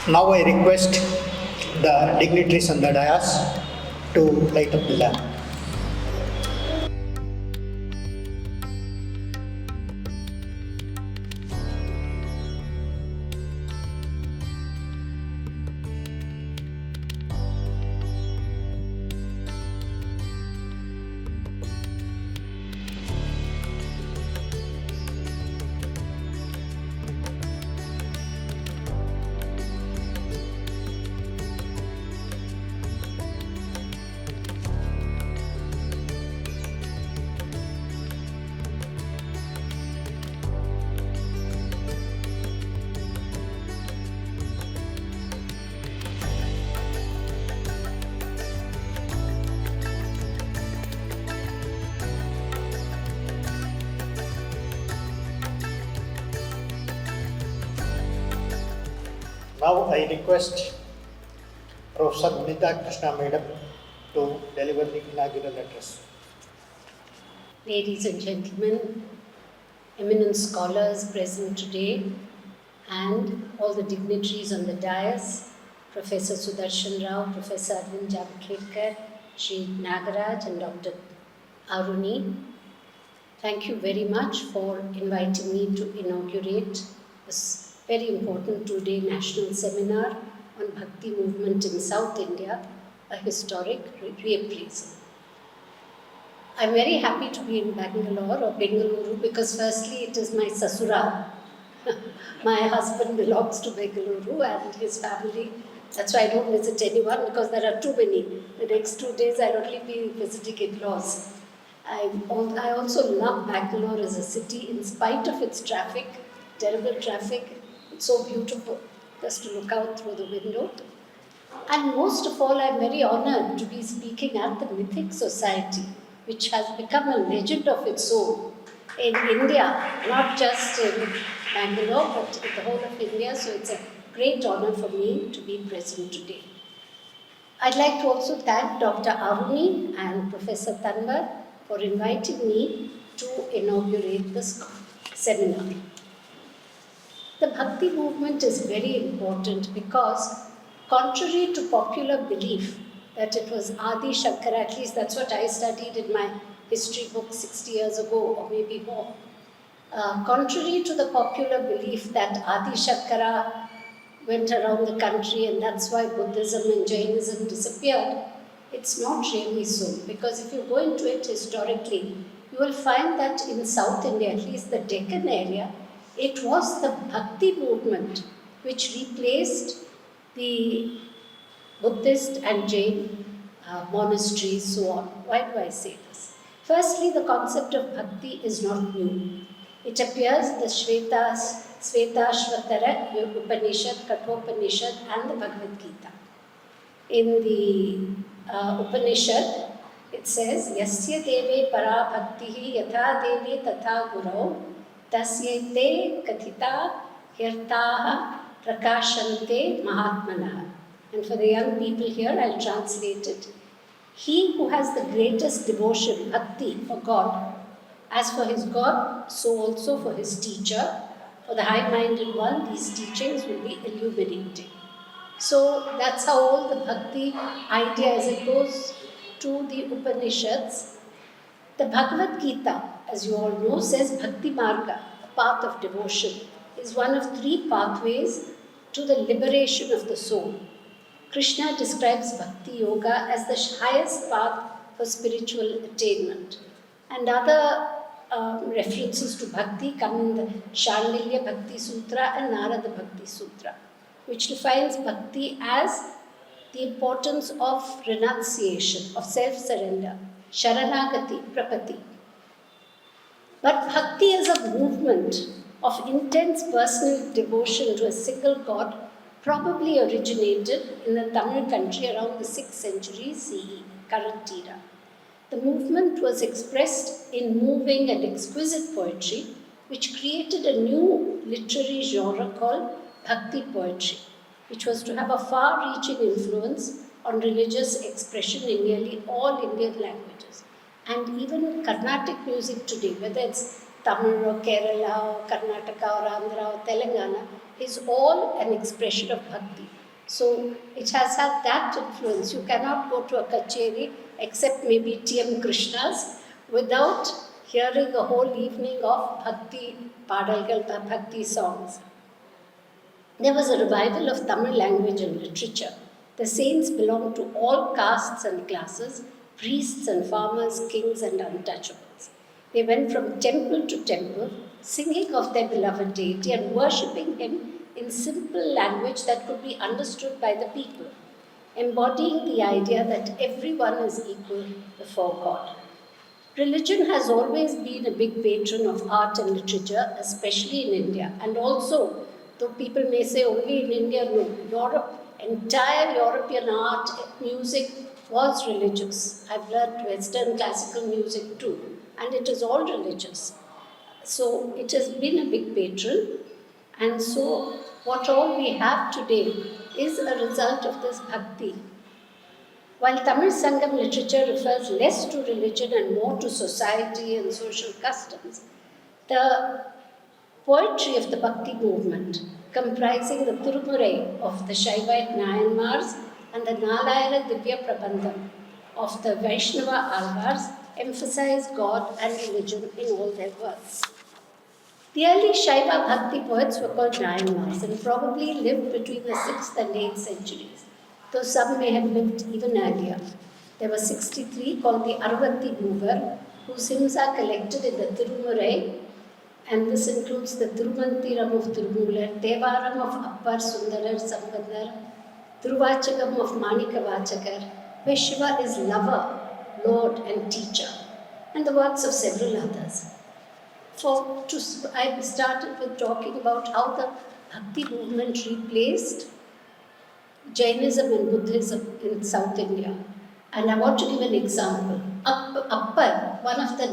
Now I request the dignitaries on the dais to light up the lamp. Now I request Professor Nanditha Krishna Madam to deliver the inaugural address. Ladies and gentlemen, eminent scholars present today, and all the dignitaries on the dais, Professor Sudershan Rao, Professor Arvind Jamkhedkar, Sri Nagaraj and Dr. Aruni, thank you very much for inviting me to inaugurate this very important two-day national seminar on Bhakti movement in South India, a historic reappraisal. I'm very happy to be in Bangalore or Bengaluru because firstly it is my sasural. My husband belongs to Bengaluru and his family. That's why I don't visit anyone because there are too many. The next 2 days I'll only be visiting in-laws. I also love Bangalore as a city in spite of its traffic, terrible traffic. It's so beautiful just to look out through the window. And most of all, I'm very honored to be speaking at the Mythic Society, which has become a legend of its own in India, not just in Bangalore, but in the whole of India. So it's a great honor for me to be present today. I'd like to also thank Dr. Aruni and Professor Tanwar for inviting me to inaugurate this seminar. The Bhakti movement is very important because, contrary to popular belief that it was Adi Shankara, at least that's what I studied in my history book 60 years ago or maybe more. Contrary to the popular belief that Adi Shankara went around the country and that's why Buddhism and Jainism disappeared, it's not really so. Because if you go into it historically, you will find that in South India, at least the Deccan area, it was the Bhakti movement which replaced the Buddhist and Jain monasteries, so on. Why do I say this? Firstly, the concept of Bhakti is not new. It appears in the Shvetashvatara Upanishad, Kathopanishad and the Bhagavad Gita. In the Upanishad, it says, Yasya deve para bhaktihi yatha deve tatha gurau tasyate kathita hirtaha prakashante mahatmanaha. And for the young people here, I'll translate it. He who has the greatest devotion, bhakti, for God, as for his God, so also for his teacher. For the high-minded one, these teachings will be illuminating. So that's how all the bhakti idea is. It goes to the Upanishads. The Bhagavad Gita, as you all know, says Bhakti Marga, a path of devotion, is one of 3 pathways to the liberation of the soul. Krishna describes Bhakti Yoga as the highest path for spiritual attainment. And other references to Bhakti come in the Shandilya Bhakti Sutra and Narada Bhakti Sutra, which defines Bhakti as the importance of renunciation, of self-surrender, Sharanagati, Prapati. But Bhakti as a movement of intense personal devotion to a single God probably originated in the Tamil country around the 6th century CE, current era. The movement was expressed in moving and exquisite poetry, which created a new literary genre called Bhakti poetry, which was to have a far-reaching influence on religious expression in nearly all Indian languages. And even Carnatic music today, whether it's Tamil or Kerala or Karnataka or Andhra or Telangana is all an expression of Bhakti. So it has had that influence. You cannot go to a kacheri except maybe T.M. Krishna's without hearing a whole evening of Bhakti padalgal, Bhakti songs. There was a revival of Tamil language and literature. The saints belonged to all castes and classes, priests and farmers, kings and untouchables. They went from temple to temple, singing of their beloved deity and worshipping him in simple language that could be understood by the people, embodying the idea that everyone is equal before God. Religion has always been a big patron of art and literature, especially in India. And also, though people may say only in India, no, Europe, entire European art, music was religious. I've learned Western classical music too, and it is all religious. So it has been a big patron, and so what all we have today is a result of this bhakti. While Tamil Sangam literature refers less to religion and more to society and social customs, the poetry of the Bhakti movement, comprising the Thirumurai of the Shaivite Nayanmars and the Nalayana Divya Prabandham of the Vaishnava Alvars, emphasize God and religion in all their works. The early Shaiva Bhakti poets were called Nayanmars and probably lived between the 6th and 8th centuries, though some may have lived even earlier. There were 63 called the Arvati Mover, whose hymns are collected in the Thirumurai, and this includes the Thirumantiram of Thirumular, Devaram of Appar Sundarar Sambandar, Thiruvachagam of Manikavachakar, where Shiva is lover, Lord and teacher, and the works of several others. I started with talking about how the Bhakti movement replaced Jainism and Buddhism in South India. And I want to give an example. Appar, one of the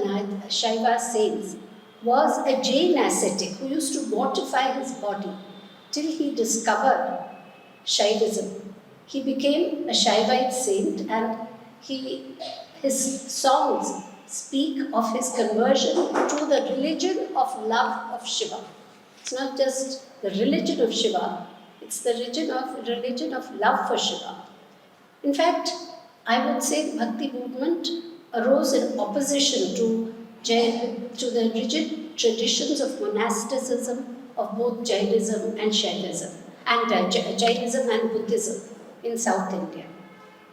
Shaiva saints, was a Jain ascetic who used to mortify his body till he discovered Shaivism. He became a Shaivite saint, and his songs speak of his conversion to the religion of love of Shiva. It's not just the religion of Shiva, it's the religion of love for Shiva. In fact, I would say the Bhakti movement arose in opposition to the rigid traditions of monasticism of both Jainism and Shaivism, and Jainism and Buddhism in South India.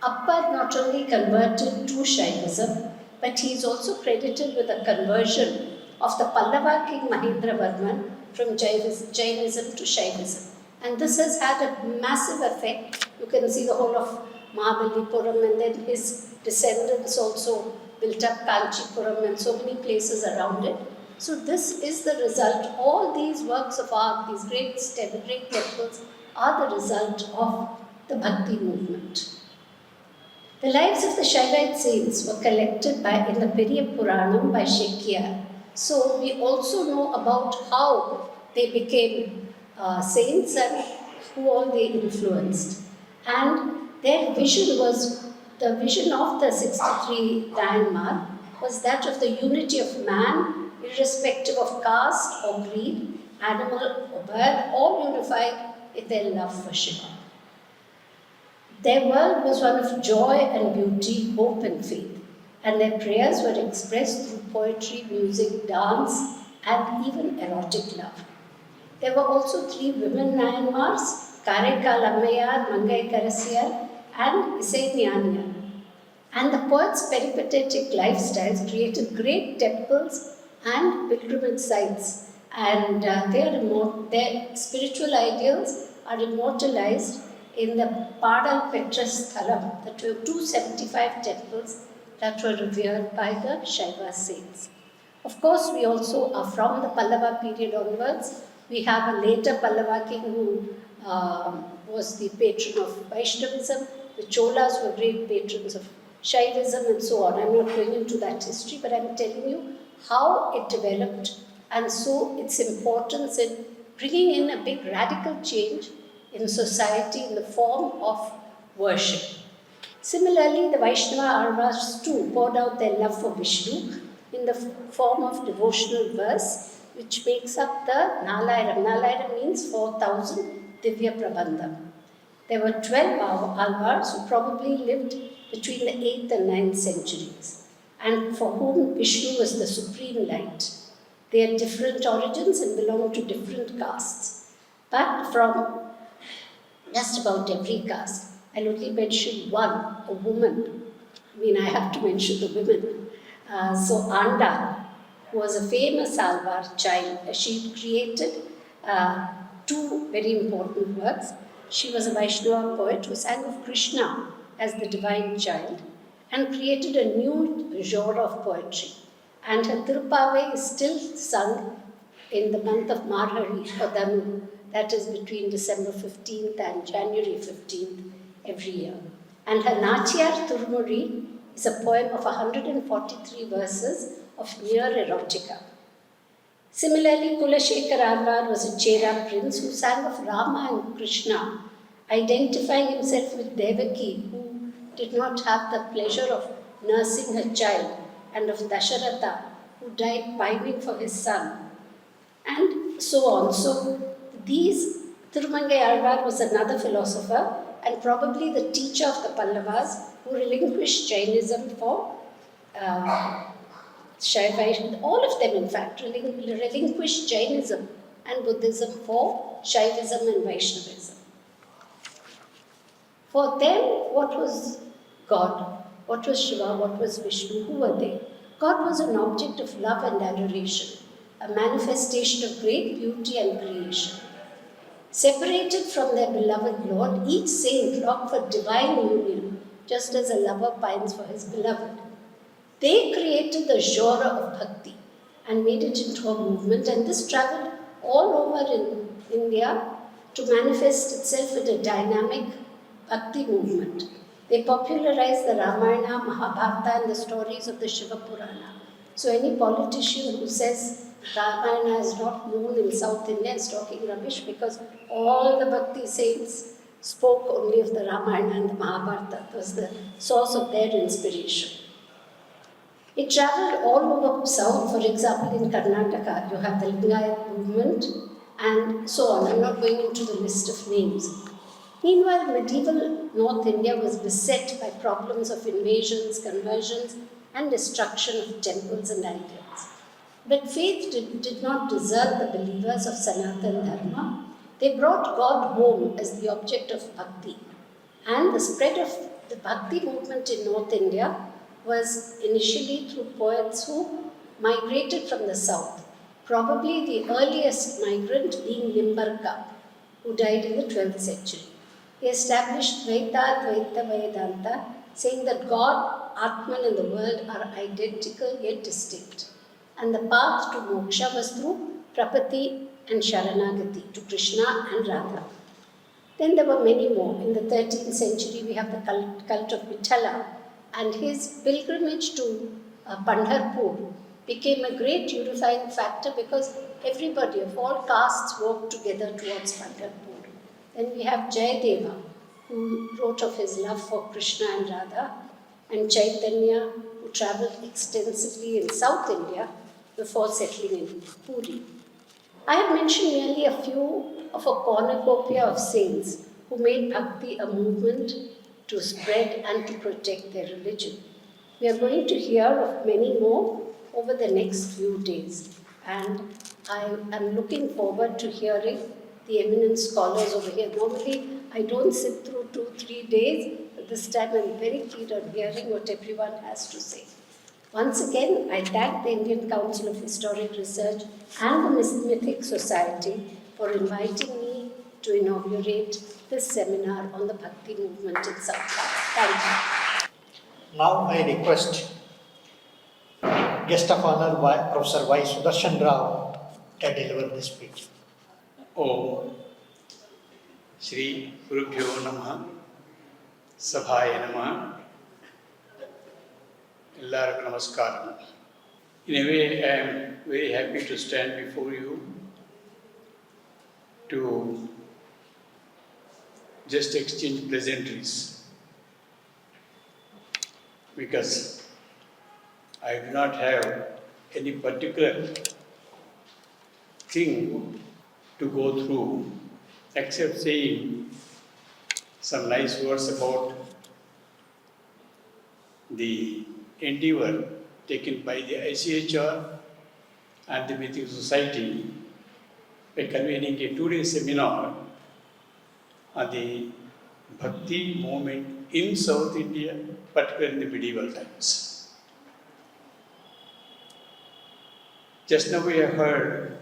Appar not only converted to Shaivism, but he is also credited with a conversion of the Pallava king Mahendravarman from Jainism to Shaivism. And this has had a massive effect. You can see the whole of Mahabalipuram, and then his descendants also built up Kanchipuram and so many places around it. So this is the result. All these works of art, these great temples, are the result of the Bhakti movement. The lives of the Shaivite saints were collected in the Periya Puranam by C.P.R. So we also know about how they became saints and who all they influenced. And their vision was, the vision of the 63 Nayanmar was that of the unity of man, irrespective of caste or creed, animal or bird, all unified in their love for Shiva. Their world was one of joy and beauty, hope and faith, and their prayers were expressed through poetry, music, dance, and even erotic love. There were also 3 women Nayanmars, Karaikal Ammayar, Mangai Karasiyar, and Isai Nyaniyar. And the poets' peripatetic lifestyles created great temples and pilgrimage sites, and their spiritual ideals are immortalized in the Padal Petras Thalam, the 275 temples that were revered by the Shaiva saints. Of course, we also are from the Pallava period onwards. We have a later Pallava king who was the patron of Vaishnavism. The Cholas were great patrons of Shaivism and so on. I'm not going into that history, but I'm telling you how it developed, and so its importance in bringing in a big radical change in society in the form of worship. Similarly, the Vaishnava Alvars too poured out their love for Vishnu in the form of devotional verse, which makes up the Nalayiram. Nalayiram means 4,000 Divya Prabandham. There were 12 Alvars who probably lived between the 8th and 9th centuries, and for whom Vishnu was the supreme light. They had different origins and belonged to different castes. But from just about every caste, I'll only mention one, a woman. I have to mention the women. So Anda was a famous Alvar child. She created two very important works. She was a Vaishnava poet who sang of Krishna as the divine child and created a new genre of poetry. And her Tirupavai is still sung in the month of Marhari or Danu, that is between December 15th and January 15th every year. And her Nachiyar Turmuri is a poem of 143 verses of near erotica. Similarly, Kulashekar Alvar was a Chera prince who sang of Rama and Krishna, identifying himself with Devaki, who did not have the pleasure of nursing her child, and of Dasharatha, who died pining for his son, and so on. So Thirumangai Alvar was another philosopher and probably the teacher of the Pallavas who relinquished Jainism for Shaivism. All of them, in fact, relinquished Jainism and Buddhism for Shaivism and Vaishnavism. For them, what was God? What was Shiva? What was Vishnu? Who were they? God was an object of love and adoration, a manifestation of great beauty and creation. Separated from their beloved Lord, each saint longed for divine union, just as a lover pines for his beloved. They created the genre of Bhakti and made it into a movement, and this traveled all over in India to manifest itself in a dynamic Bhakti movement. They popularized the Ramayana, Mahabharata, and the stories of the Shiva Purana. So any politician who says Ramayana is not known in South India is talking rubbish, because all the Bhakti saints spoke only of the Ramayana and the Mahabharata. It was the source of their inspiration. It traveled all over South. For example, in Karnataka, you have the Lingayat movement and so on. I'm not going into the list of names. Meanwhile, medieval North India was beset by problems of invasions, conversions, and destruction of temples and idols. But faith did not desert the believers of Sanatana Dharma. They brought God home as the object of Bhakti. And the spread of the Bhakti movement in North India was initially through poets who migrated from the south, probably the earliest migrant being Nimbarka, who died in the 12th century. He established Dvaita Dvaita Vedanta, saying that God, Atman, and the world are identical yet distinct. And the path to moksha was through Prapati and Sharanagati, to Krishna and Radha. Then there were many more. In the 13th century, we have the cult of Vithala, and his pilgrimage to Pandharpur became a great unifying factor because everybody of all castes walked together towards Pandharpur. Then we have Jayadeva, who wrote of his love for Krishna and Radha, and Chaitanya, who travelled extensively in South India before settling in Puri. I have mentioned merely a few of a cornucopia of saints who made Bhakti a movement to spread and to protect their religion. We are going to hear of many more over the next few days, and I am looking forward to hearing the eminent scholars over here. Normally, I don't sit through 2-3 days, but this time I'm very keen on hearing what everyone has to say. Once again, I thank the Indian Council of Historic Research and the Mythic Society for inviting me to inaugurate this seminar on the Bhakti movement in South India. Thank you. Now I request guest of honor Professor Y. Sudershan Rao to deliver this speech. Om Shri Gurubhyo Namaha Sabhaya Namaha. Ellarku Namaskaram. In a way, I am very happy to stand before you to just exchange pleasantries, because I do not have any particular thing to go through, except saying some nice words about the endeavor taken by the ICHR and the Mythic Society by convening a 2-day seminar on the Bhakti movement in South India, particularly in the medieval times. Just now we have heard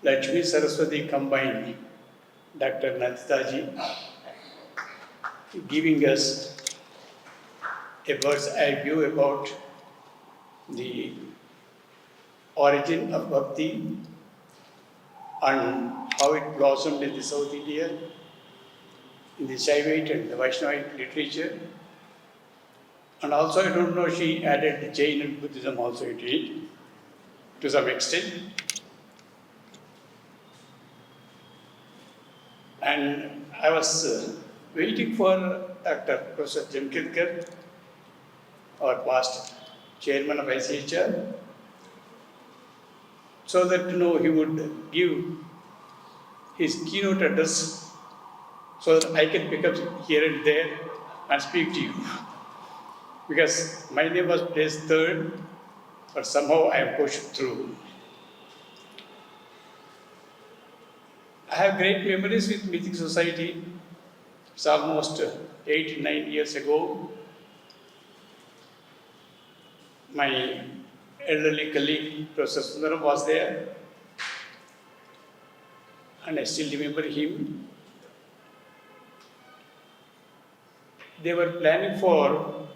Lakshmi Saraswati combined Dr. Nanditha ji giving us a bird's eye view about the origin of Bhakti and how it blossomed in the South India, in the Shaivite and the Vaishnavite literature. And also, I don't know, she added Jain and Buddhism also into it, to some extent. And I was waiting for Dr. Professor Jamkhedkar, our past chairman of ICHR, so that he would give his keynote address so that I can pick up here and there and speak to you. Because my name was placed third, but somehow I am pushed through. I have great memories with Mythic Society. It's almost 8-9 years ago. My elderly colleague, Professor Sundaram, was there, and I still remember him. They were planning for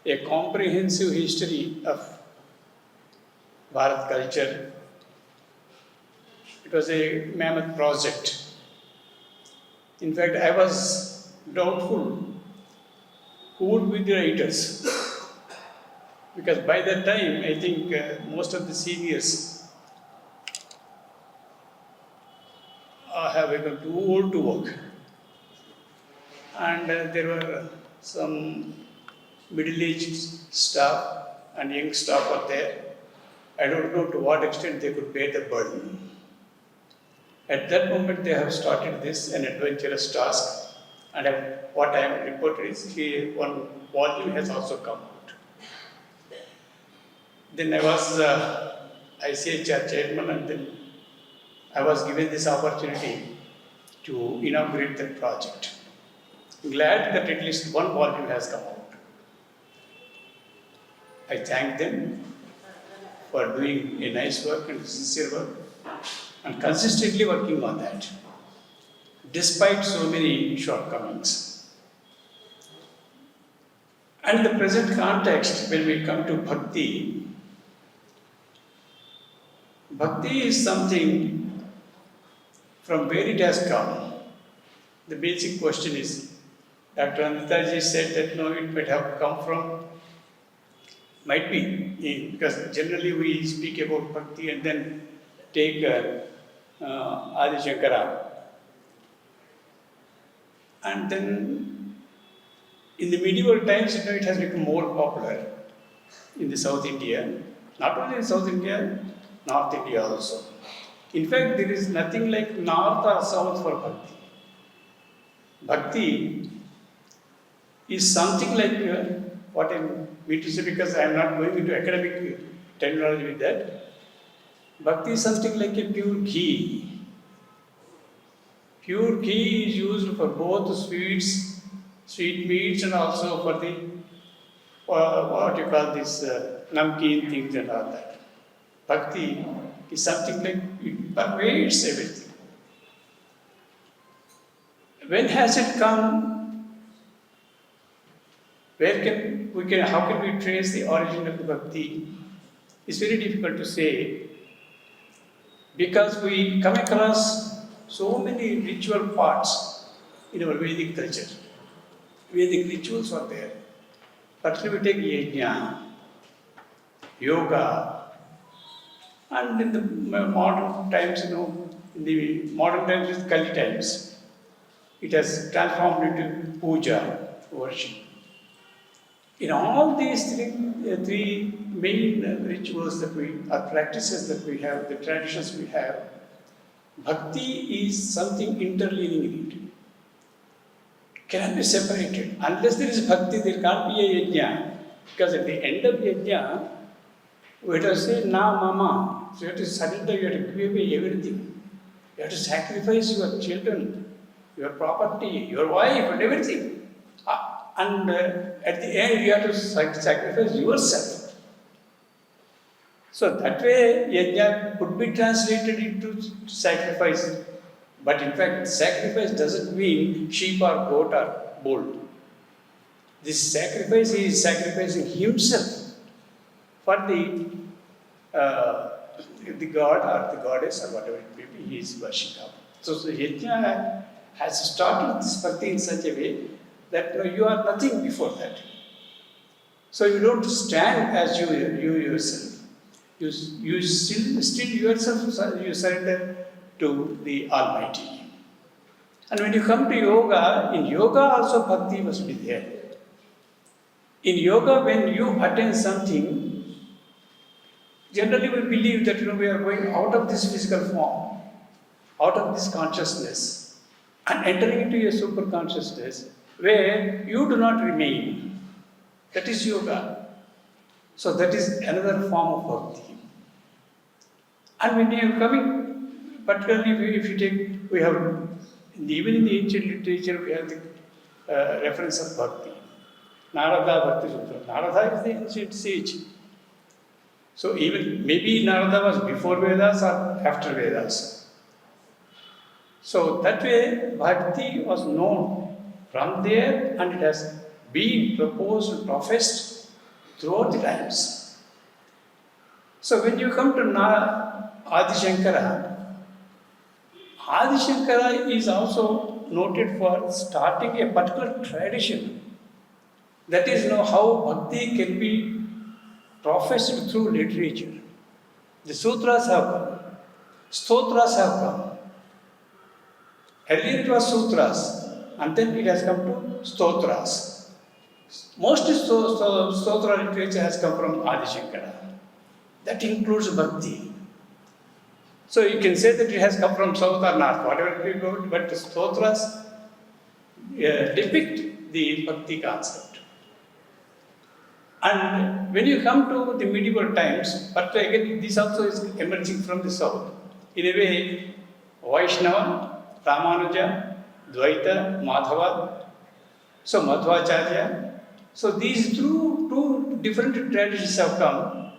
a comprehensive history of Bharat culture. It was a mammoth project. In fact, I was doubtful who would be the writers. Because by that time, I think most of the seniors have become too old to work. And there were some middle-aged staff and young staff were there. I don't know to what extent they could bear the burden. At that moment, they have started this, an adventurous task. And what I am reported is one volume has also come out. Then I was ICHR chairman, and then I was given this opportunity to inaugurate that project. Glad that at least one volume has come out. I thank them for doing a nice work and sincere work and consistently working on that, despite so many shortcomings. And the present context, when we come to Bhakti, Bhakti is something from where it has come. The basic question is, Dr. Nanditha ji said that no, it might have come from, might be, because generally we speak about Bhakti and then take Adi Shankara. And then in the medieval times, it has become more popular in the South India. Not only in South India, North India also. In fact, there is nothing like North or South for Bhakti. Bhakti is something like what I mean to say, because I am not going into academic terminology with that. Bhakti is something like a pure ghee. Pure ghee is used for both sweets, sweet meats, and also for the what you call this namkeen things and all that. Bhakti is something like it pervades everything. When has it come? How can we trace the origin of the Bhakti? It's very difficult to say, because we come across so many ritual parts in our Vedic culture. Vedic rituals are there. Particularly we take yajna, yoga, and in the modern times, in the modern times with Kali times, it has transformed into puja, worship. In all these three main rituals that or practices that we have, the traditions we have, bhakti is something interleaning in it. Cannot be separated. Unless there is bhakti, there can't be a yajna. Because at the end of yajna, we have to say na mama. So you have to surrender, you have to give away everything. You have to sacrifice your children, your property, your wife, and everything. And at the end, you have to sacrifice yourself. So that way, yajna could be translated into sacrifice. But in fact, sacrifice doesn't mean sheep or goat or bull. This sacrifice is sacrificing himself for the god or the goddess or whatever it may be he is worshipping. So yajna has started this bhakti in such a way that you are nothing before that. So you don't stand as you yourself. You still yourself, you surrender to the Almighty. And when you come to yoga, in yoga also bhakti must be there. In yoga, when you attain something, generally we believe that we are going out of this physical form, out of this consciousness, and entering into a super consciousness where you do not remain. That is yoga. So that is another form of bhakti. And when you are coming, particularly if you take, we have, even in the ancient literature, we have the reference of bhakti. Narada Bhakti Sutra. Narada is the ancient sage. So even, maybe Narada was before Vedas or after Vedas. So that way, bhakti was known from there and it has been proposed and professed throughout the times. So when you come to Adi Shankara is also noted for starting a particular tradition. That is how bhakti can be professed through literature. The sutras have come, stotras have come. Earlier it was sutras, and then it has come to stotras. Most stotra literature has come from Adi Shankara. That includes bhakti. So you can say that it has come from south or north, whatever it be, but the stotras depict the bhakti concept. And when you come to the medieval times, but again this also is emerging from the south. In a way, Vaishnava, Ramanuja, Dvaita, Madhava, so Madhvacharya. So these two different traditions have come.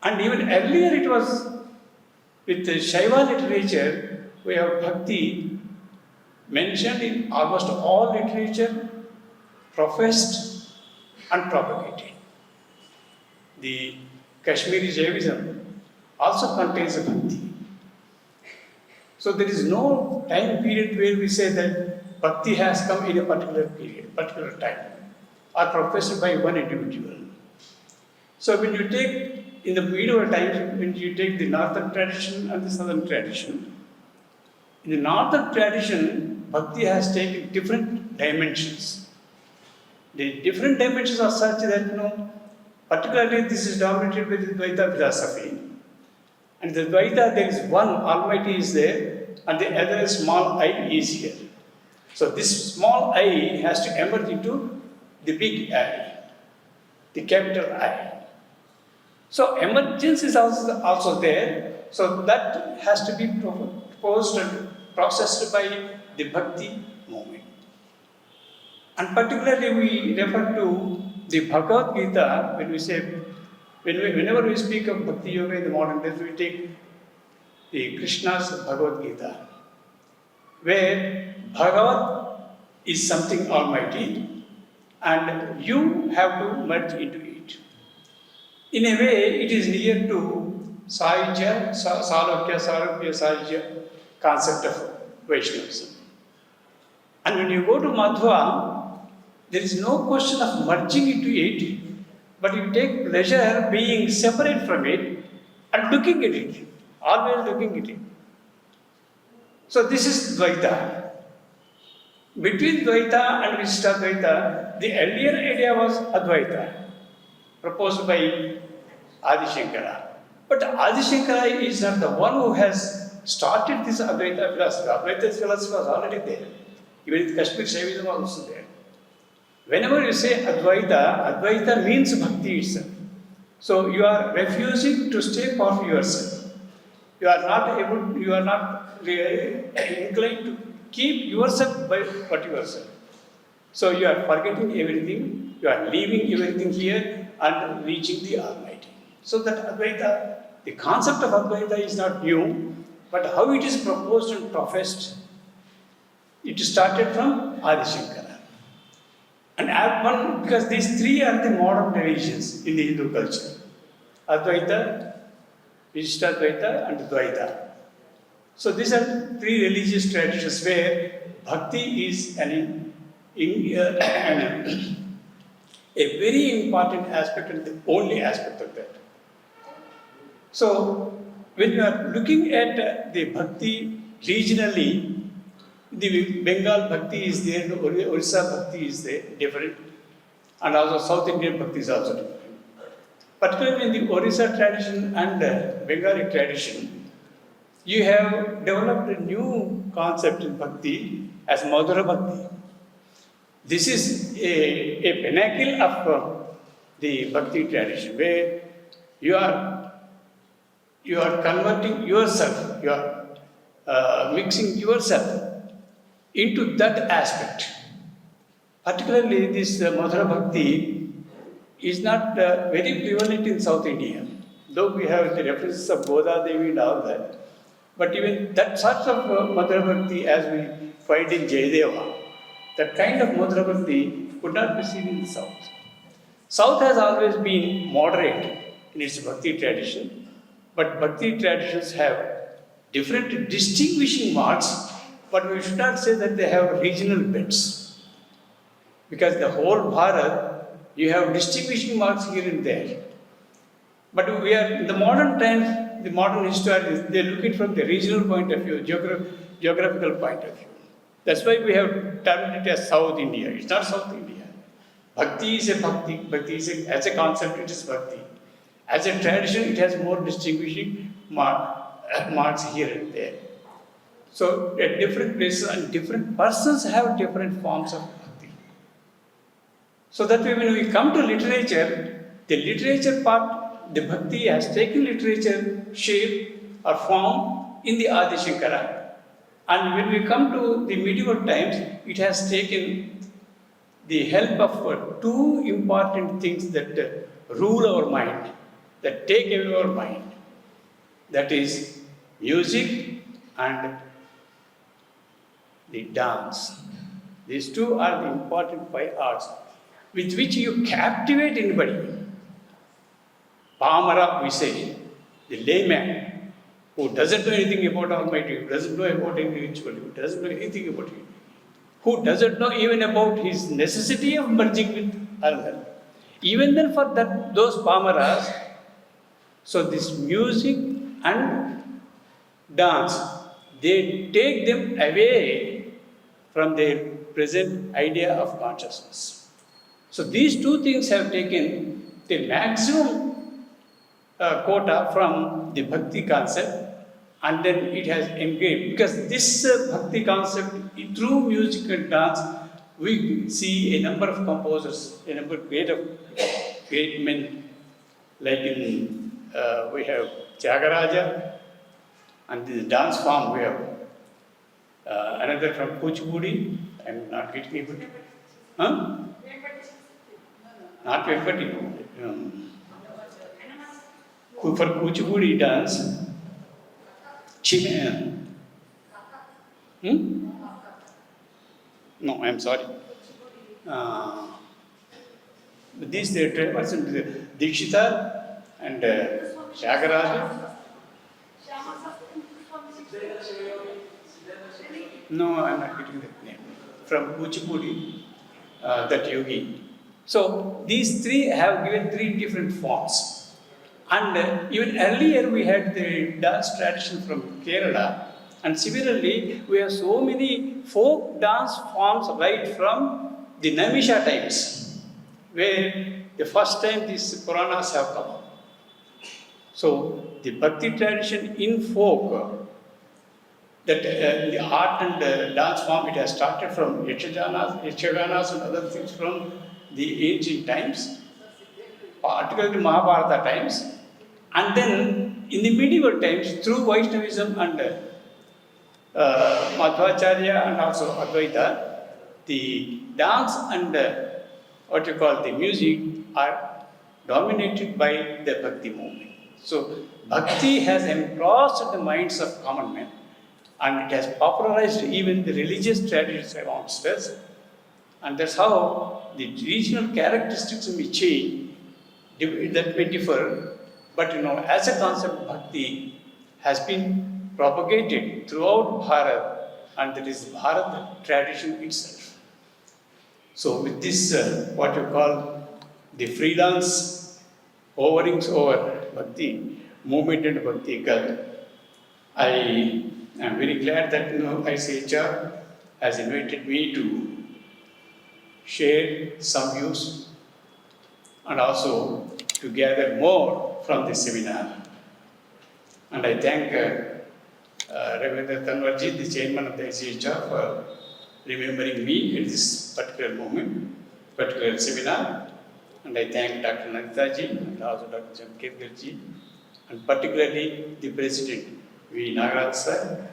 And even earlier it was with the Shaiva literature, we have bhakti mentioned in almost all literature, professed and propagated. The Kashmiri Jaivism also contains a bhakti. So there is no time period where we say that bhakti has come in a particular period, particular time, or professed by one individual. So when you take, in the medieval times, when you take the northern tradition and the southern tradition, in the northern tradition, bhakti has taken different dimensions. The different dimensions are such that, particularly this is dominated by the Dvaita philosophy. And the Dvaita, there is one Almighty is there, and the other is small I is here. So this small I has to emerge into the big I, the capital I. So emergence is also there. So that has to be proposed and processed by the bhakti movement. And particularly we refer to the Bhagavad Gita when we say, whenever we speak of Bhakti Yoga in the modern days, we take the Krishna's Bhagavad Gita, where Bhagavat is something almighty and you have to merge into it. In a way, it is near to Sahaja, Sarabhya, Sahaja concept of Vaishnavism. And when you go to Madhva, there is no question of merging into it, but you take pleasure being separate from it and looking at it, always looking at it. So this is Dvaita. Between Dvaita and Vishishtadvaita, the earlier idea was Advaita, proposed by Adi Shankara. But Adi Shankara is not the one who has started this Advaita philosophy. Advaita philosophy was already there. Even in Kashmir Shaivism was also there. Whenever you say Advaita, Advaita means Bhakti itself. So you are refusing to stay for yourself. You are not really inclined to keep yourself by what yourself. So you are forgetting everything, you are leaving everything here and reaching the Almighty. So that Advaita, the concept of Advaita is not new, but how it is proposed and professed, it started from Adi Shankara. And because these three are the modern religions in the Hindu culture. Advaita, Vishishtadvaita and Dvaita. So these are three religious traditions where Bhakti is a very important aspect and the only aspect of that. So when you are looking at the Bhakti regionally, the Bengal Bhakti is there, the Orissa Bhakti is there, different, and also South Indian Bhakti is also different. Particularly in the Orissa tradition and Bengali tradition, you have developed a new concept in Bhakti as Madhura Bhakti. This is a pinnacle of the Bhakti tradition where you are converting yourself, you are mixing yourself into that aspect. Particularly this Madhura Bhakti is not very prevalent in South India, though we have the references of Goda Devi and all that. But even that sort of Madhura Bhakti as we find in Jayadeva, that kind of Madhura Bhakti could not be seen in the South. South has always been moderate in its Bhakti tradition, but Bhakti traditions have different distinguishing marks, but we should not say that they have regional bits. Because the whole Bharat, you have distinguishing marks here and there. But we are, in the modern times, the modern historians, they look at it from the regional point of view, geographical point of view. That's why we have termed it as South India. It's not South India. Bhakti is a Bhakti. Bhakti is as a concept, it is Bhakti. As a tradition, it has more distinguishing marks here and there. So at different places and different persons have different forms of Bhakti. So that way when we come to literature, the literature part, the Bhakti has taken literature shape or form in the Adi Shankara. And when we come to the medieval times, it has taken the help of two important things that rule our mind, that take away our mind. That is music and the dance. These two are the important five arts with which you captivate anybody. Pamara, we say, the layman who doesn't know anything about Almighty, who doesn't know about any ritual, who doesn't know anything about it, who doesn't know even about his necessity of merging with Allah. Even then for those Pamaras, so this music and dance, they take them away from their present idea of consciousness. So these two things have taken the maximum quota from the Bhakti concept, and then it has engaged. Because this Bhakti concept, through music and dance, we see a number of composers, a number of great men, like in, we have Tyagaraja, and the dance form we have another from Kuchipudi. I am not getting able to. Huh? Not Vempati. For Kuchipudi dance, No, I am sorry. These they represent Dikshita and Tyagaraja. No, I am not getting that name. From Kuchipudi, that yogi. So these three have given three different forms. And even earlier we had the dance tradition from Kerala, And similarly, we have so many folk dance forms right from the Namisha times, where the first time these Puranas have come up. So, the Bhakti tradition in folk, that the art and dance form, it has started from Yachaganas and other things from the ancient times, particularly Mahabharata times, and then in the medieval times, through Vaishnavism and Madhvacharya and also Advaita, the dance and what you call the music are dominated by the Bhakti movement. So, Bhakti has engrossed the minds of common men, and it has popularized even the religious traditions amongst us. And that's how the regional characteristics may change, that may differ, but as a concept, Bhakti has been propagated throughout Bharat, and that is Bharat tradition itself. So, with this, what you call the freelance hoverings over Bhakti movement and Bhakti cult, I am very glad that ICHR has invited me to share some views and also to gather more from this seminar. And I thank Reverend Tanwarji, the chairman of the ICHR, for remembering me at this particular moment, particular seminar. And I thank Dr. Nanditha ji and also Dr. Jamkhedkar ji, and particularly the President, V. Nagaraj sir,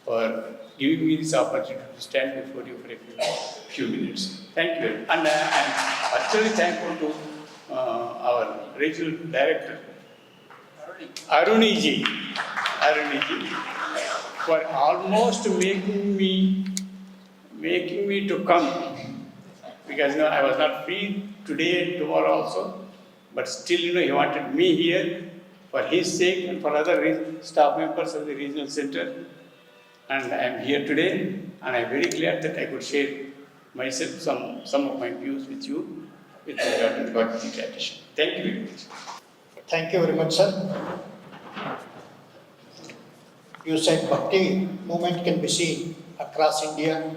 for giving me this opportunity to stand before you for a few minutes. Thank you. And I am actually thankful to our regional director, Aruni ji, for almost making me to come, because I was not free today and tomorrow also, but still he wanted me here for his sake and for other staff members of the regional center. And I am here today, and I am very glad that I could share myself some of my views with you with regard to the Bhakti tradition. Thank you very much. Thank you very much, sir. You said Bhakti movement can be seen across India.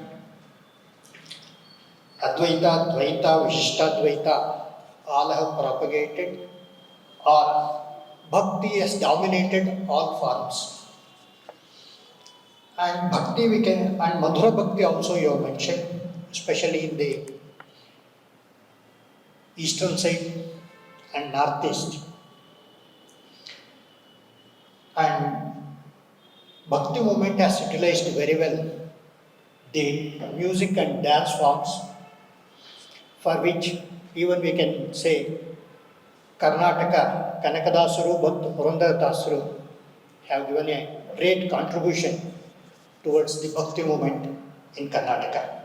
Advaita, Dvaita, Vishishtadvaita, all have propagated, or Bhakti has dominated all forms. And Bhakti and Madhura Bhakti also you have mentioned, especially in the eastern side and northeast. And Bhakti movement has utilized very well the music and dance forms, for which even we can say Karnataka, Kanakadasuru, Bhakti Purandaradasuru have given a great contribution towards the Bhakti movement in Karnataka.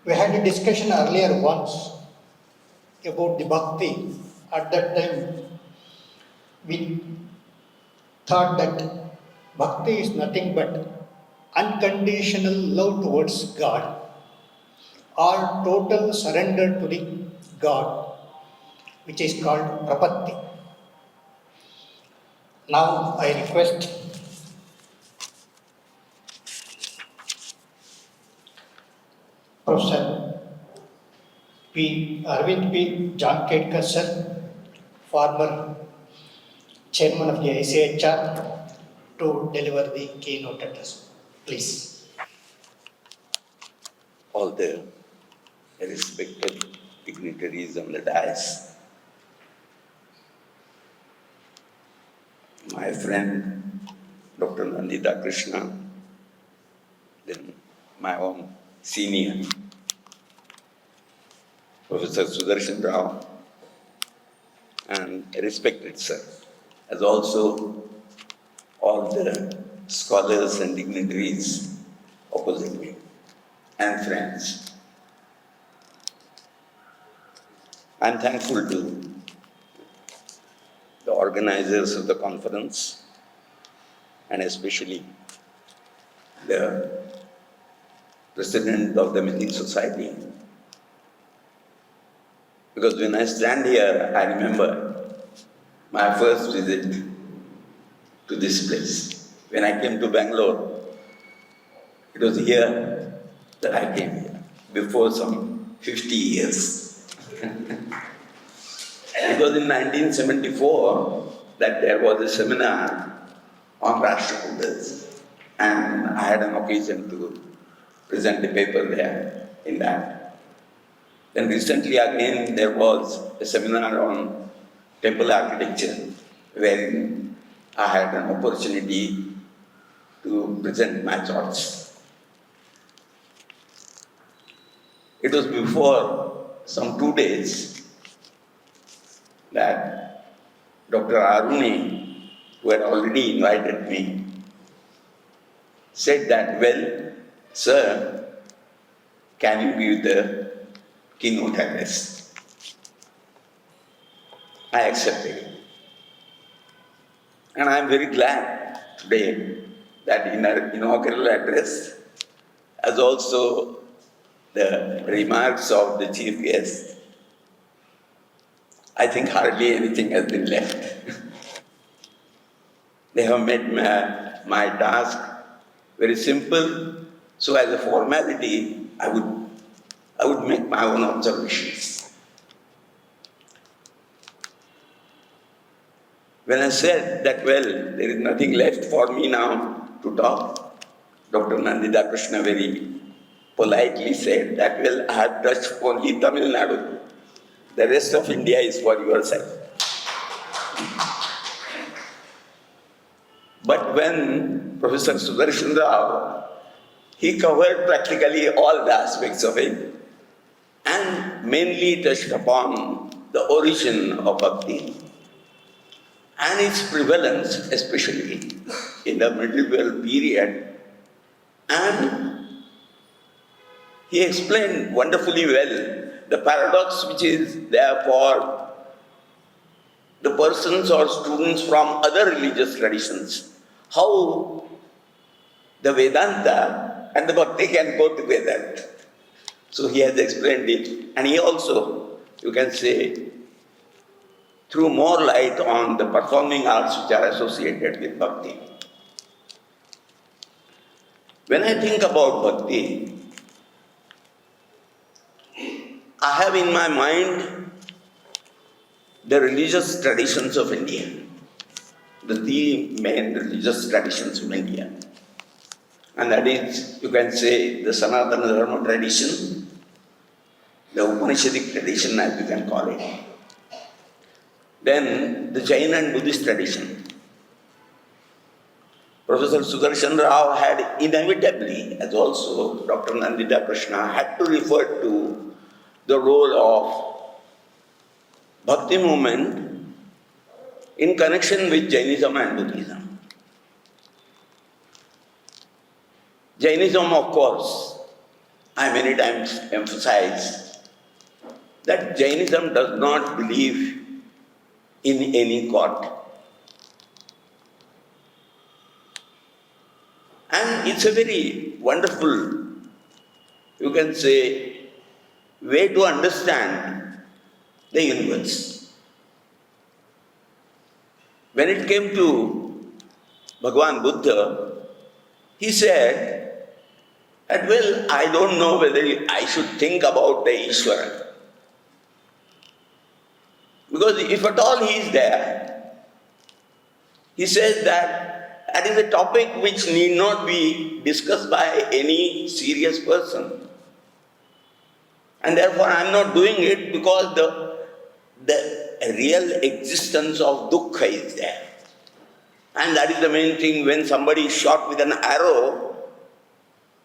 We had a discussion earlier once about the Bhakti. At that time, we thought that Bhakti is nothing but unconditional love towards God, or total surrender to the God, which is called Prapatti. Now I request Professor Arvind P. Jamkhedkar sir, former chairman of the ICHR, to deliver the keynote address. Please. All the respected dignitaries on the dais, my friend Dr. Nanditha Krishna, then my own senior, Professor Sudershan Rao, and respected sir, as also all the scholars and dignitaries opposite me, and friends. I am thankful to the organizers of the conference, and especially the president of the Mythic Society. Because when I stand here, I remember my first visit to this place. when I came to Bangalore, it was here that I came here, before some 50 years. It was in 1974 that there was a seminar on Rashtrakutas, and I had an occasion to present a paper there in that. Then recently again there was a seminar on temple architecture, wherein I had an opportunity to present my thoughts. It was before some 2 days that Dr. Aruni, who had already invited me, said that, well, sir, can you give the keynote address? I accepted it. And I am very glad today that in our inaugural address, as also the remarks of the chief guest, I think hardly anything has been left. They have made my task very simple, so as a formality, I would make my own observations. When I said that, well, there is nothing left for me now to talk, Dr. Nanditha Krishna very politely said that, well, I have touched only Tamil Nadu. The rest of India is for your side. But when Professor Sudershan Rao, he covered practically all the aspects of it and mainly touched upon the origin of Bhakti and its prevalence, especially in the medieval period. And he explained wonderfully well the paradox which is there for the persons or students from other religious traditions, how the Vedanta and the Bhakti can go together. So he has explained it, and he also, you can say, threw more light on the performing arts which are associated with Bhakti. When I think about Bhakti, I have in my mind the religious traditions of India, the three main religious traditions of India. And that is, you can say, the Sanatana Dharma tradition, the Upanishadic tradition, as you can call it. Then the Jain and Buddhist tradition. Professor Sudershan Rao had inevitably, as also Dr. Nanditha Krishna, had to refer to the role of Bhakti movement in connection with Jainism and Buddhism. Jainism, of course, I many times emphasize that Jainism does not believe in any God. And it's a very wonderful, you can say, way to understand the universe. When it came to Bhagavan Buddha, he said that, well, I don't know whether I should think about the ICHR. Because if at all he is there, he says that that is a topic which need not be discussed by any serious person. And therefore I am not doing it because the real existence of dukkha is there. And that is the main thing. When somebody is shot with an arrow,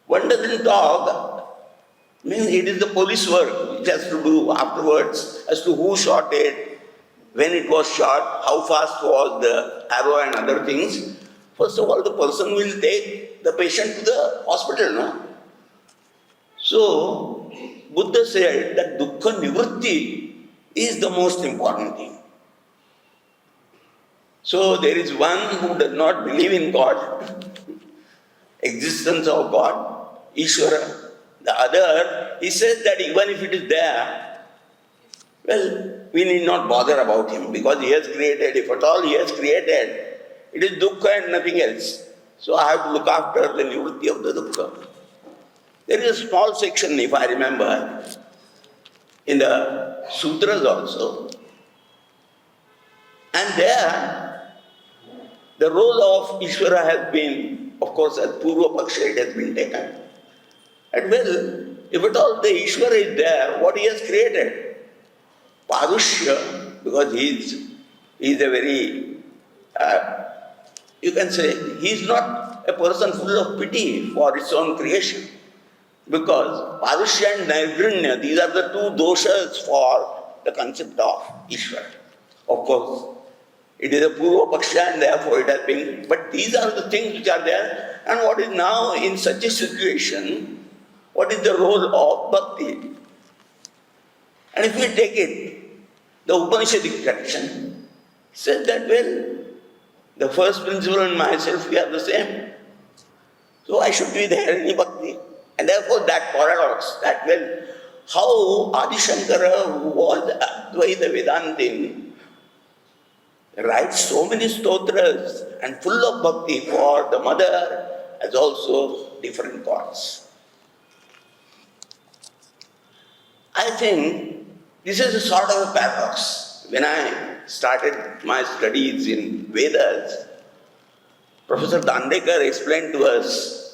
one doesn't talk. I mean, it is the police work which has to do afterwards as to who shot it, when it was shot, how fast was the arrow and other things. First of all, the person will take the patient to the hospital, no? So, Buddha said that dukkha nivritti is the most important thing. So there is one who does not believe in God, existence of God, Ishvara. The other, he says that even if it is there, well, we need not bother about him because he has created, if at all he has created, it is dukkha and nothing else. So I have to look after the nivritti of the dukkha. There is a small section, if I remember, in the sutras also. And there, the role of Ishvara has been, of course, as Purva Paksha, it has been taken. And well, if at all the Ishvara is there, what he has created? Parushya, because he is a very, you can say, he is not a person full of pity for his own creation. Because Parushya and Nairgrinya, these are the two doshas for the concept of Ishvara. Of course, it is a Purva Paksha and therefore it has been, but these are the things which are there. And what is now in such a situation, what is the role of Bhakti? And if we take it, the Upanishadic tradition says that, well, the first principle and myself, we are the same. So I should be there in Bhakti. And therefore that paradox, that well, how Adi Shankara, who was Advaita Vedantin, writes so many stotras and full of bhakti for the mother, has also different causes. I think this is a sort of a paradox. When I started my studies in Vedas, Professor Dandekar explained to us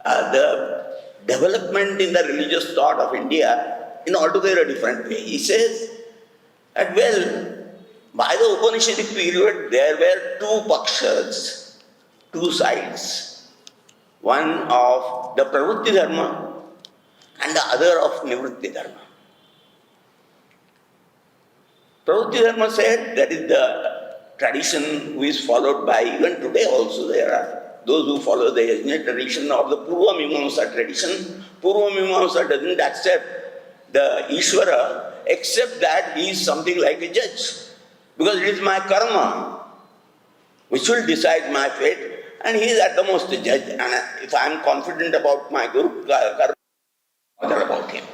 the development in the religious thought of India in altogether a different way. He says that, well, by the Upanishadic period, there were two pakshas, two sides. One of the pravritti dharma and the other of nivritti dharma. Pravritti dharma said that is the tradition which is followed by, even today also there are those who follow the Yajna tradition of the Purva Mimamsa tradition. Purva Mimamsa doesn't accept the Ishvara except that he is something like a judge. Because it is my karma which will decide my fate, and he is at the most a judge. And if I am confident about my guru, karma is about him.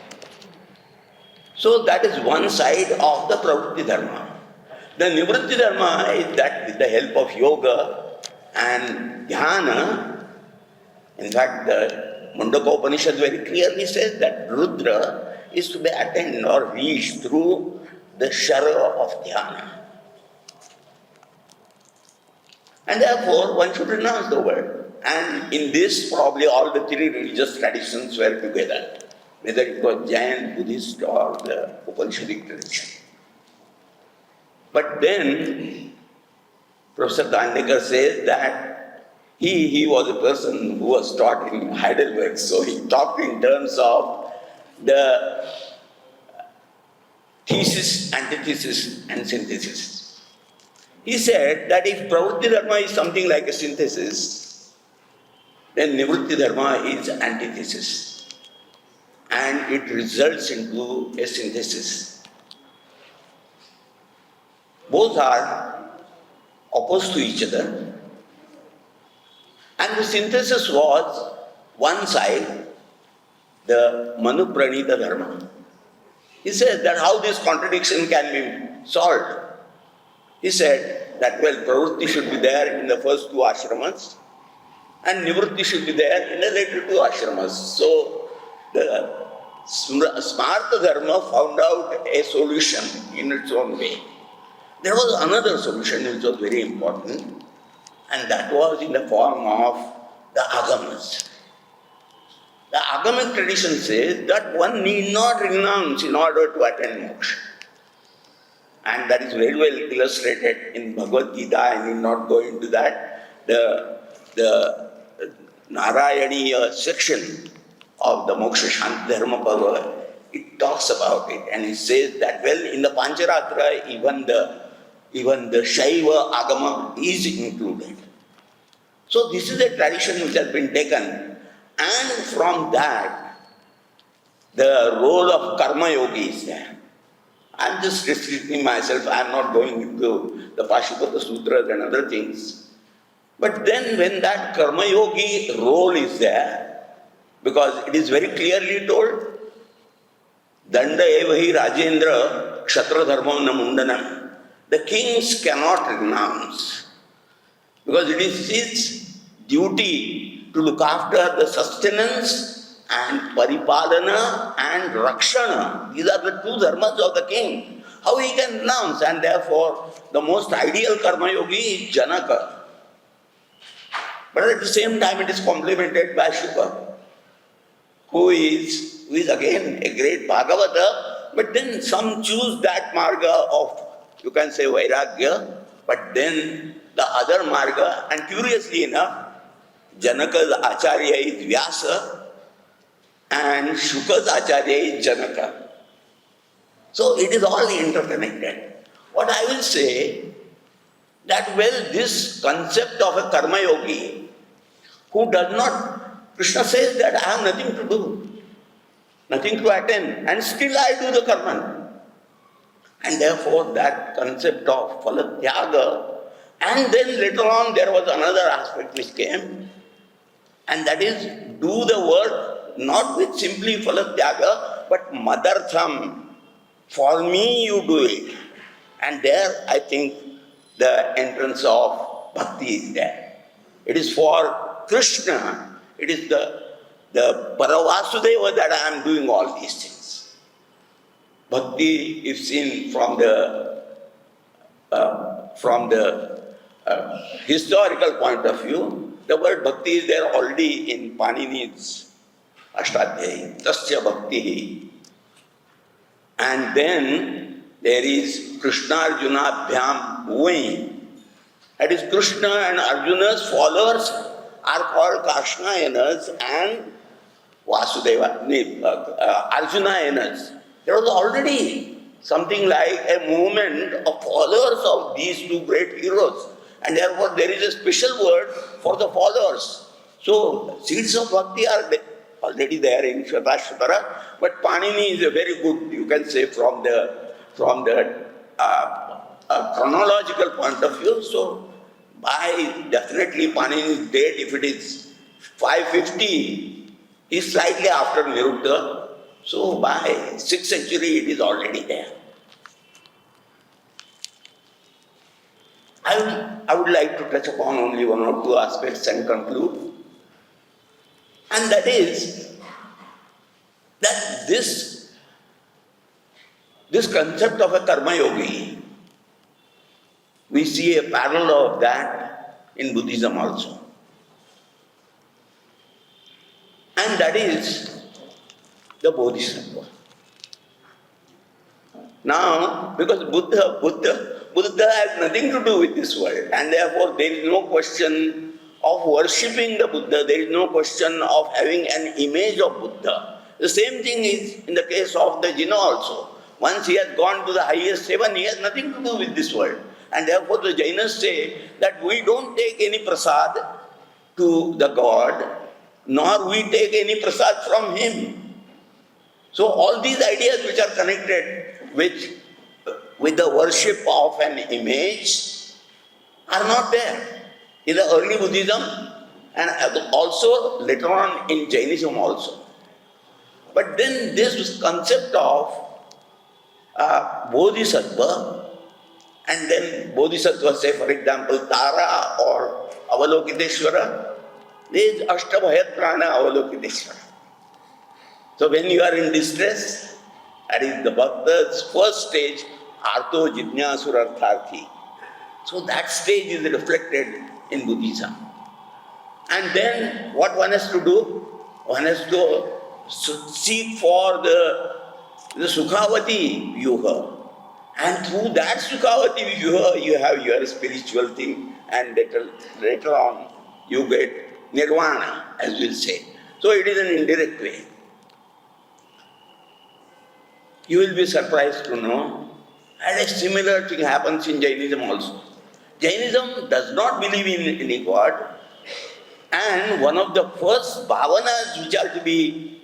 So that is one side of the pravritti dharma. The nivritti dharma is that with the help of yoga and dhyana, in fact the Mundaka Upanishad very clearly says that Rudra is to be attained or reached through the shara of dhyana. And therefore one should renounce the world. And in this probably all the three religious traditions were together, whether it was Jain, Buddhist or the Upanishadic tradition. But then Professor Dandekar says that he was a person who was taught in Heidelberg, so he talked in terms of the thesis, antithesis and synthesis. He said that if pravritti dharma is something like a synthesis, then nivritti dharma is antithesis. And it results into a synthesis. Both are opposed to each other. And the synthesis was one side, the Manu Pranita dharma. He said that how this contradiction can be solved. He said that, well, pravritti should be there in the first two ashramas and nivritti should be there in the later two ashramas. So the Smarta dharma found out a solution in its own way. There was another solution which was very important, and that was in the form of the agamas. The agamic tradition says that one need not renounce in order to attain moksha. And that is very well illustrated in Bhagavad Gita. I need not go into that. The Narayaniya section of the Moksha Shanti Dharma Bhagavad, it talks about it, and it says that, well, in the Pancharatra, even the Shaiva Agama is included. So this is a tradition which has been taken, and from that, the role of Karma Yogi is there. I am just restricting myself, I am not going into the Pashupata Sutras and other things. But then when that Karma Yogi role is there, because it is very clearly told, Danda evahi Rajendra Kshatra Dharmam na Mundanam. The kings cannot renounce because it is his duty to look after the sustenance and paripalana and rakshana. These are the two dharmas of the king. How he can renounce? And therefore, the most ideal karma yogi is Janaka. But at the same time, it is complemented by Shuka, who is again a great Bhagavata, but then some choose that marga of, you can say, Vairagya, but then the other marga, and curiously enough, Janaka's Acharya is Vyasa, and Shuka's Acharya is Janaka. So it is all interconnected. What I will say, that well, this concept of a karma yogi who does not, Krishna says that I have nothing to do, nothing to attend, and still I do the karma. And therefore that concept of phalatyaga, and then later on there was another aspect which came, and that is do the work not with simply phalatyaga, but madartham. For me you do it. And there I think the entrance of bhakti is there. It is for Krishna, it is the Paravasudeva that I am doing all these things. Bhakti, if seen from the historical point of view, the word bhakti is there already in Panini's Ashtadhyayi, Tasya Bhakti. And then there is Krishna Arjuna Bhyam Bhuvain. That is, Krishna and Arjuna's followers are called Krishnayanas and Arjunayanas. There was already something like a movement of followers of these two great heroes. And therefore there is a special word for the followers. So seeds of bhakti are already there in Shvatashvatara, but Panini is a very good, you can say, from the chronological point of view. So by definitely Panini's date, if it is 550, is slightly after Niruddha. So by 6th century it is already there. I would like to touch upon only one or two aspects and conclude. And that is that this concept of a karma yogi, we see a parallel of that in Buddhism also. And that is the Bodhisattva. Now, because Buddha has nothing to do with this world, and therefore there is no question of worshipping the Buddha, there is no question of having an image of Buddha. The same thing is in the case of the Jina also. Once he has gone to the highest heaven, he has nothing to do with this world. And therefore the Jainas say that we don't take any prasad to the God, nor we take any prasad from him. So all these ideas which are connected with the worship of an image are not there in the early Buddhism and also later on in Jainism also. But then this concept of Bodhisattva, and then Bodhisattva, say for example Tara or Avalokiteshvara, there is Ashtabhayatrana Avalokiteshvara. So when you are in distress, that is the Bhakta's first stage, Arto Jidnyasurartharthi. So that stage is reflected in Buddhism. And then what one has to do? One has to seek for the Sukhavati Vyuha. And through that Sukhavati Vyuha, you have your spiritual thing, and later on you get Nirvana, as we'll say. So it is an indirect way. You will be surprised to know that a similar thing happens in Jainism also. Jainism does not believe in any God, and one of the first bhavanas which are to be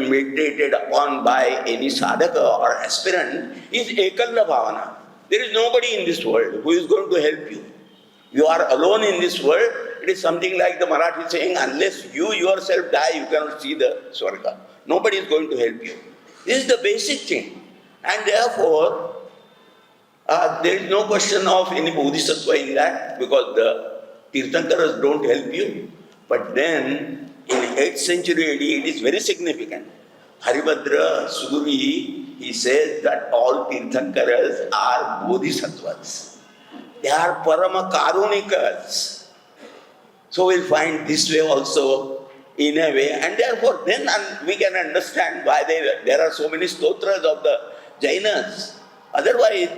meditated upon by any sadhaka or aspirant is ekalla bhavana. There is nobody in this world who is going to help you. You are alone in this world. It is something like the Marathi saying, unless you yourself die, you cannot see the Swarga. Nobody is going to help you. This is the basic thing. And therefore, There is no question of any bodhisattva in that because the Tirthankaras don't help you. But then in 8th century AD, it is very significant. Haribhadra Suri, he says that all Tirthankaras are bodhisattvas. They are parama karunikas. So we'll find this way also in a way. And therefore then we can understand why there are so many stotras of the Jainas. Otherwise,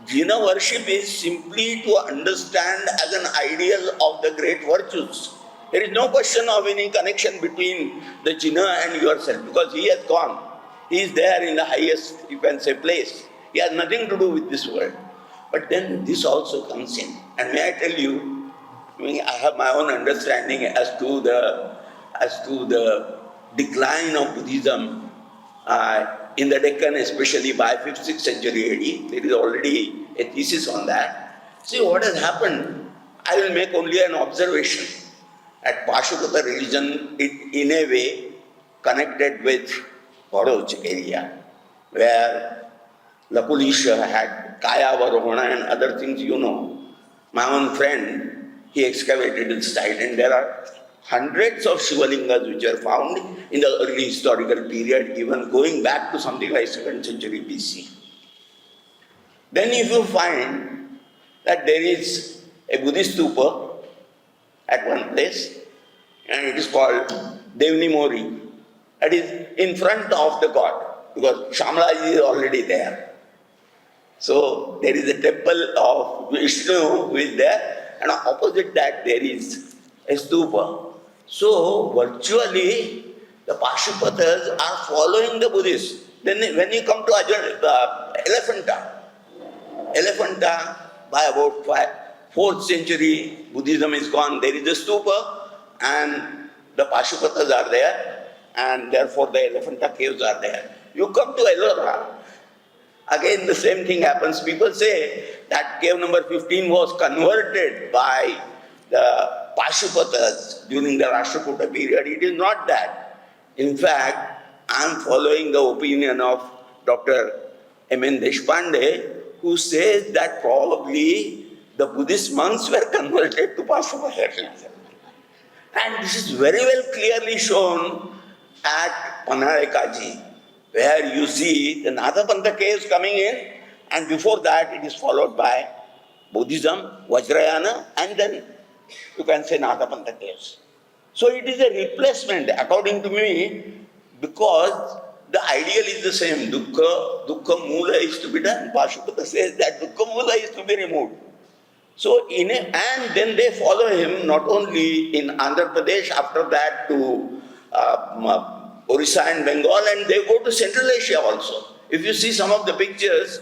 Jina worship is simply to understand as an ideal of the great virtues. There is no question of any connection between the Jina and yourself because he has gone. He is there in the highest, you can say, place. He has nothing to do with this world. But then this also comes in. And may I tell you, I have my own understanding as to the decline of Buddhism in the Deccan, especially by 5th, 6th century AD. There is already a thesis on that. See what has happened. I will make only an observation. At Pashupata religion, it in a way connected with Bharuch area, where Lakulisha had Kaya Varohana and other things you know. My own friend, he excavated the site and there are hundreds of Shivalingas which are found in the early historical period, even going back to something like 2nd century BC. Then if you find that there is a Buddhist stupa at one place, and it is called Devni Mori, that is in front of the god, because Shamlaji is already there. So there is a temple of Vishnu who is there, and opposite that there is a stupa. So virtually the Pashupatas are following the Buddhists. Then when you come to Elephanta, by about 4th century, Buddhism is gone. There is a stupa and the Pashupatas are there, and therefore the Elephanta caves are there. You come to Ellora, again the same thing happens. People say that cave number 15 was converted by the Pashupatas during the Rashtrakuta period. It is not that. In fact, I am following the opinion of Dr. M.N. Deshpande, who says that probably the Buddhist monks were converted to Pashupatas. And this is very well clearly shown at Panarekaji, where you see the Nathapantha caves coming in, and before that it is followed by Buddhism, Vajrayana, and then you can say Nathapantha caves. So it is a replacement, according to me, because the ideal is the same. Dukkha Mula is to be done. Pashupata says that Dukkha Mula is to be removed. So and then they follow him not only in Andhra Pradesh, after that to Orissa and Bengal, and they go to Central Asia also. If you see some of the pictures,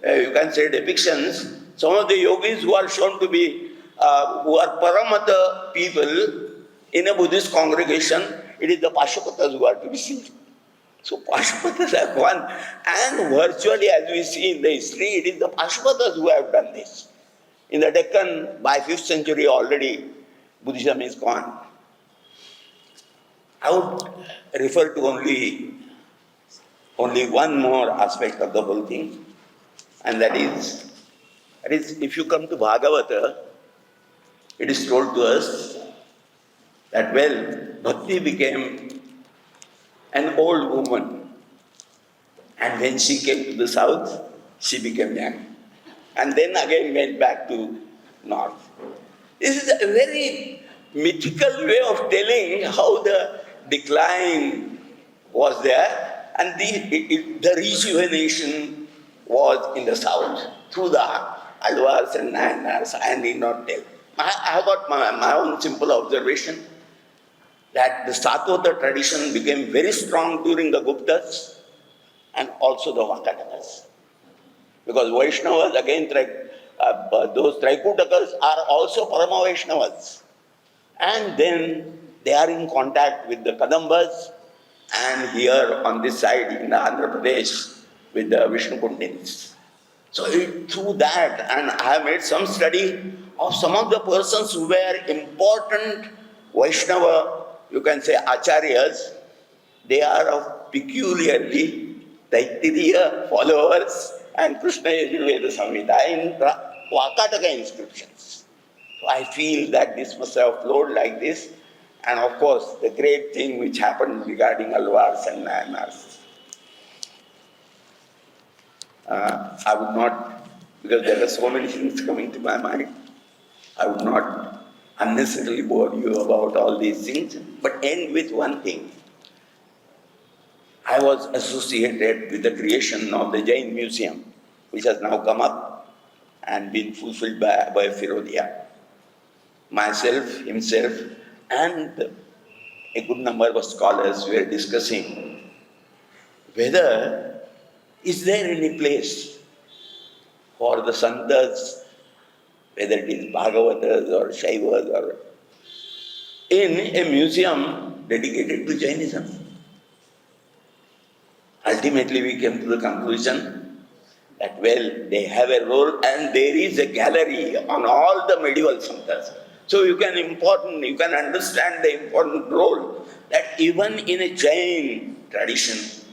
you can say depictions, some of the yogis who are shown to be, who are Paramata people in a Buddhist congregation, it is the Pashupatas who are to be seen. So Pashupatas have gone, and virtually as we see in the history, it is the Pashupatas who have done this. In the Deccan, by 5th century already, Buddhism is gone. I would refer to only one more aspect of the whole thing, and that is if you come to Bhagavata, it is told to us that, well, Bhakti became an old woman, and when she came to the south, she became young. And then again went back to north. This is a very mythical way of telling how the decline was there, and the rejuvenation was in the south through the Alvars and Nayanars. I need not tell. I have got my own simple observation that the Satvata tradition became very strong during the Guptas and also the Vakatakas. Because Vaishnavas, again, those Traikutakas are also Parama Vaishnavas. And then they are in contact with the Kadambas, and here on this side in Andhra Pradesh with the Vishnu Kundins. So through that, and I have made some study of some of the persons who were important Vaishnava, you can say Acharyas. They are of peculiarly Taittiriya followers and Krishna Yajurveda Samhita in Vakataka inscriptions. So I feel that this must have flowed like this. And of course, the great thing which happened regarding Alvars and Nayanars. I would not, because there are so many things coming to my mind, I would not unnecessarily bore you about all these things, but end with one thing. I was associated with the creation of the Jain Museum, which has now come up and been fulfilled by Firodia. Myself, himself, and a good number of scholars were discussing whether is there any place for the Santas, whether it is Bhagavatas or Shaivas, or in a museum dedicated to Jainism. Ultimately, we came to the conclusion that, well, they have a role and there is a gallery on all the medieval Santas. So you can understand the important role that even in a Jain tradition,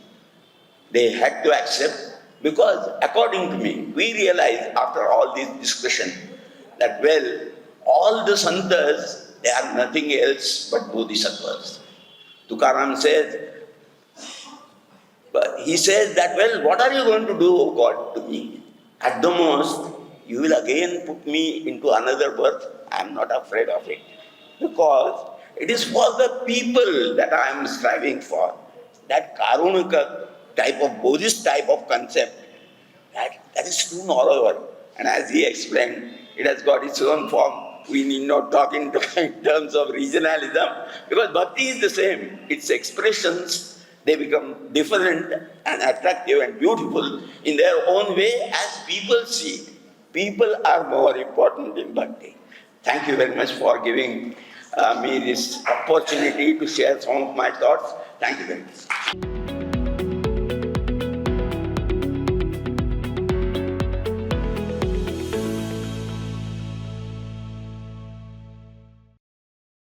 they had to accept, because according to me, we realize after all this discussion that, well, all the Santas, they are nothing else but Bodhisattvas. Tukaram says, but he says that, well, what are you going to do, O God, to me? At the most, you will again put me into another birth. I am not afraid of it. Because it is for the people that I am striving for. That Karunika type of, Buddhist type of concept, that is true all over. And as he explained, it has got its own form. We need not talk in terms of regionalism, because Bhakti is the same. Its expressions, they become different and attractive and beautiful in their own way as people see it. People are more important in Bhakti. Thank you very much for giving me this opportunity to share some of my thoughts. Thank you very much.